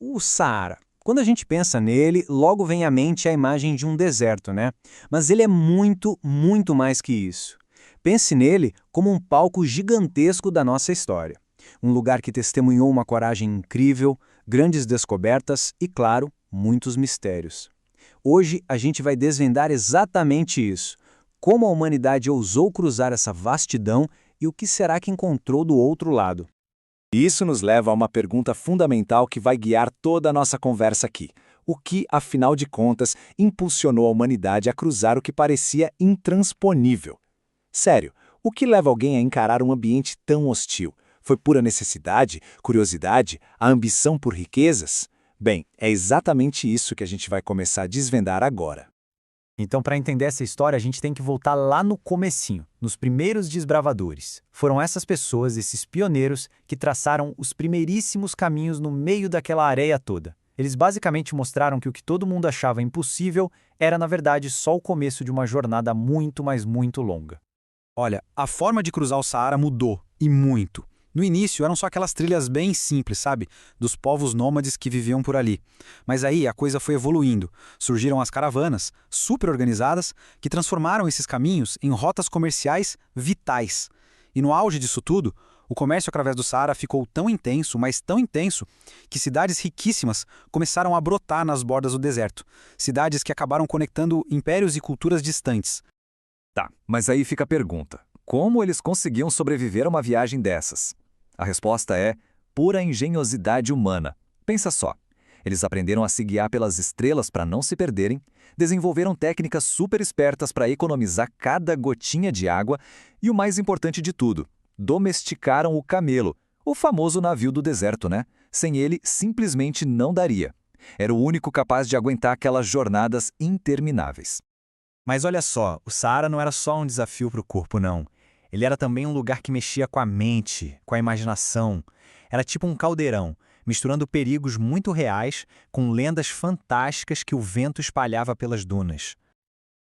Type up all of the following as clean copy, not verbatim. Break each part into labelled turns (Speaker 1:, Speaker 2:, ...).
Speaker 1: O Saara. Quando a gente pensa nele, logo vem à mente a imagem de um deserto, né? Mas ele é muito, muito mais que isso. Pense nele como um palco gigantesco da nossa história. Um lugar que testemunhou uma coragem incrível, grandes descobertas e, claro, muitos mistérios. Hoje a gente vai desvendar exatamente isso. Como a humanidade ousou cruzar essa vastidão e o que será que encontrou do outro lado.
Speaker 2: E isso nos leva a uma pergunta fundamental que vai guiar toda a nossa conversa aqui. O que, afinal de contas, impulsionou a humanidade a cruzar o que parecia intransponível? Sério, o que leva alguém a encarar um ambiente tão hostil? Foi pura necessidade, curiosidade, a ambição por riquezas? Bem, é exatamente isso que a gente vai começar a desvendar agora.
Speaker 3: Então, para entender essa história, a gente tem que voltar lá no comecinho, nos primeiros desbravadores. Foram essas pessoas, esses pioneiros, que traçaram os primeiríssimos caminhos no meio daquela areia toda. Eles basicamente mostraram que o que todo mundo achava impossível era, na verdade, só o começo de uma jornada muito, mas muito longa.
Speaker 4: Olha, a forma de cruzar o Saara mudou, e muito. No início eram só aquelas trilhas bem simples, sabe? Dos povos nômades que viviam por ali. Mas aí a coisa foi evoluindo. Surgiram as caravanas, super organizadas, que transformaram esses caminhos em rotas comerciais vitais. E no auge disso tudo, o comércio através do Saara ficou tão intenso, mas tão intenso, que cidades riquíssimas começaram a brotar nas bordas do deserto. Cidades que acabaram conectando impérios e culturas distantes.
Speaker 2: Tá, mas aí fica a pergunta. Como eles conseguiam sobreviver a uma viagem dessas? A resposta é pura engenhosidade humana. Pensa só. Eles aprenderam a se guiar pelas estrelas para não se perderem, desenvolveram técnicas super espertas para economizar cada gotinha de água e, o mais importante de tudo, domesticaram o camelo, o famoso navio do deserto, né? Sem ele, simplesmente não daria. Era o único capaz de aguentar aquelas jornadas intermináveis.
Speaker 3: Mas olha só, o Saara não era só um desafio para o corpo, não. Ele era também um lugar que mexia com a mente, com a imaginação. Era tipo um caldeirão, misturando perigos muito reais com lendas fantásticas que o vento espalhava pelas dunas.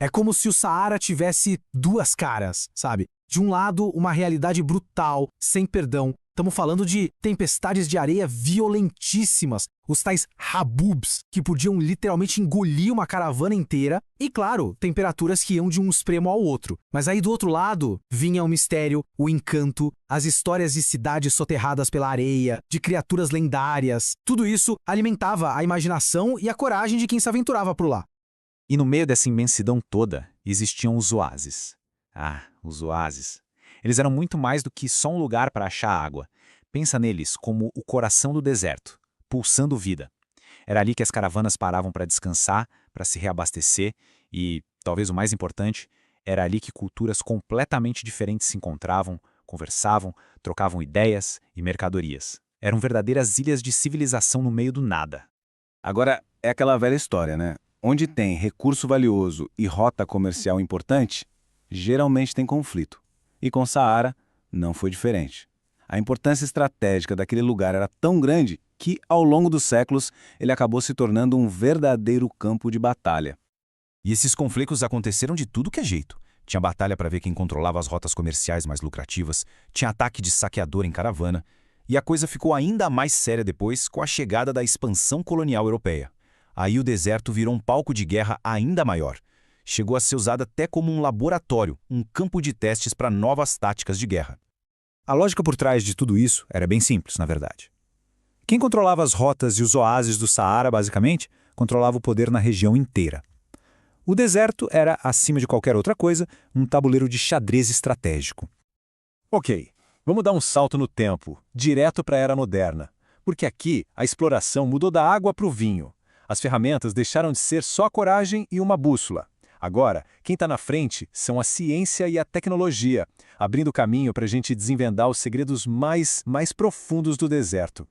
Speaker 5: É como se o Saara tivesse duas caras, sabe? De um lado, uma realidade brutal, sem perdão. Estamos falando de tempestades de areia violentíssimas, os tais habubs, que podiam literalmente engolir uma caravana inteira, e claro, temperaturas que iam de um extremo ao outro. Mas aí do outro lado, vinha o mistério, o encanto, as histórias de cidades soterradas pela areia, de criaturas lendárias. Tudo isso alimentava a imaginação e a coragem de quem se aventurava por lá.
Speaker 3: E no meio dessa imensidão toda, existiam os oásis. Ah, os oásis. Eles eram muito mais do que só um lugar para achar água. Pensa neles como o coração do deserto, pulsando vida. Era ali que as caravanas paravam para descansar, para se reabastecer e, talvez o mais importante, era ali que culturas completamente diferentes se encontravam, conversavam, trocavam ideias e mercadorias. Eram verdadeiras ilhas de civilização no meio do nada.
Speaker 6: Agora, é aquela velha história, né? Onde tem recurso valioso e rota comercial importante, geralmente tem conflito. E com Saara, não foi diferente. A importância estratégica daquele lugar era tão grande que, ao longo dos séculos, ele acabou se tornando um verdadeiro campo de batalha.
Speaker 4: E esses conflitos aconteceram de tudo que é jeito. Tinha batalha para ver quem controlava as rotas comerciais mais lucrativas, tinha ataque de saqueador em caravana, e a coisa ficou ainda mais séria depois com a chegada da expansão colonial europeia. Aí o deserto virou um palco de guerra ainda maior. Chegou a ser usado até como um laboratório, um campo de testes para novas táticas de guerra. A lógica por trás de tudo isso era bem simples, na verdade. Quem controlava as rotas e os oásis do Saara, basicamente, controlava o poder na região inteira. O deserto era, acima de qualquer outra coisa, um tabuleiro de xadrez estratégico.
Speaker 7: Ok, vamos dar um salto no tempo, direto para a Era Moderna. Porque aqui a exploração mudou da água para o vinho. As ferramentas deixaram de ser só a coragem e uma bússola. Agora, quem está na frente são a ciência e a tecnologia, abrindo caminho para a gente desvendar os segredos mais profundos do deserto.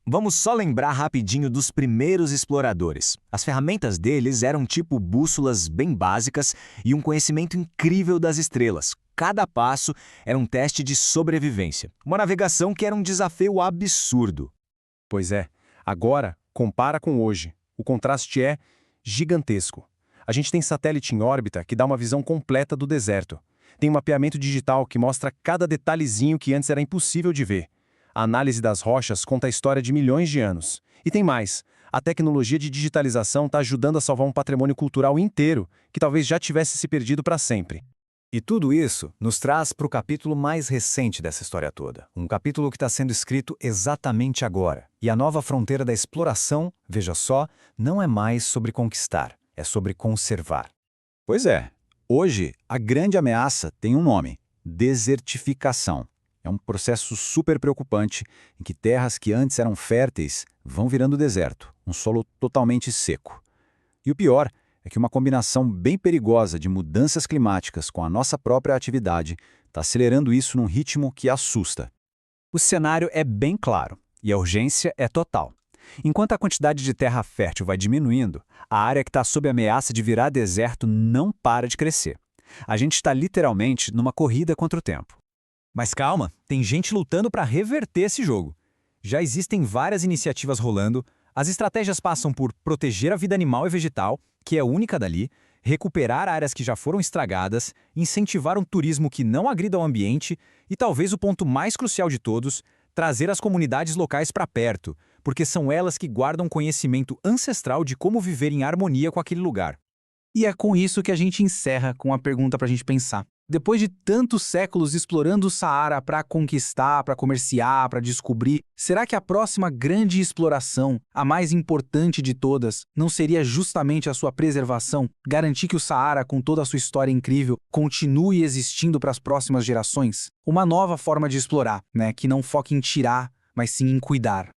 Speaker 8: Vamos só lembrar rapidinho dos primeiros exploradores. As ferramentas deles eram tipo bússolas bem básicas e um conhecimento incrível das estrelas. Cada passo era um teste de sobrevivência. Uma navegação que era um desafio absurdo.
Speaker 7: Pois é, agora compara com hoje. O contraste é gigantesco. A gente tem satélite em órbita que dá uma visão completa do deserto. Tem um mapeamento digital que mostra cada detalhezinho que antes era impossível de ver. A análise das rochas conta a história de milhões de anos. E tem mais. A tecnologia de digitalização está ajudando a salvar um patrimônio cultural inteiro, que talvez já tivesse se perdido para sempre.
Speaker 2: E tudo isso nos traz para o capítulo mais recente dessa história toda. Um capítulo que está sendo escrito exatamente agora. E a nova fronteira da exploração, veja só, não é mais sobre conquistar, é sobre conservar.
Speaker 3: Pois é. Hoje, a grande ameaça tem um nome: desertificação. É um processo super preocupante em que terras que antes eram férteis vão virando deserto, um solo totalmente seco. E o pior é que uma combinação bem perigosa de mudanças climáticas com a nossa própria atividade está acelerando isso num ritmo que assusta.
Speaker 1: O cenário é bem claro e a urgência é total. Enquanto a quantidade de terra fértil vai diminuindo, a área que está sob ameaça de virar deserto não para de crescer. A gente está literalmente numa corrida contra o tempo. Mas calma, tem gente lutando para reverter esse jogo. Já existem várias iniciativas rolando. As estratégias passam por proteger a vida animal e vegetal, que é única dali, recuperar áreas que já foram estragadas, incentivar um turismo que não agrida ao ambiente e, talvez o ponto mais crucial de todos, trazer as comunidades locais para perto, porque são elas que guardam conhecimento ancestral de como viver em harmonia com aquele lugar.
Speaker 5: E é com isso que a gente encerra com a pergunta para a gente pensar. Depois de tantos séculos explorando o Saara para conquistar, para comerciar, para descobrir, será que a próxima grande exploração, a mais importante de todas, não seria justamente a sua preservação? Garantir que o Saara, com toda a sua história incrível, continue existindo para as próximas gerações? Uma nova forma de explorar, né? Que não foque em tirar, mas sim em cuidar.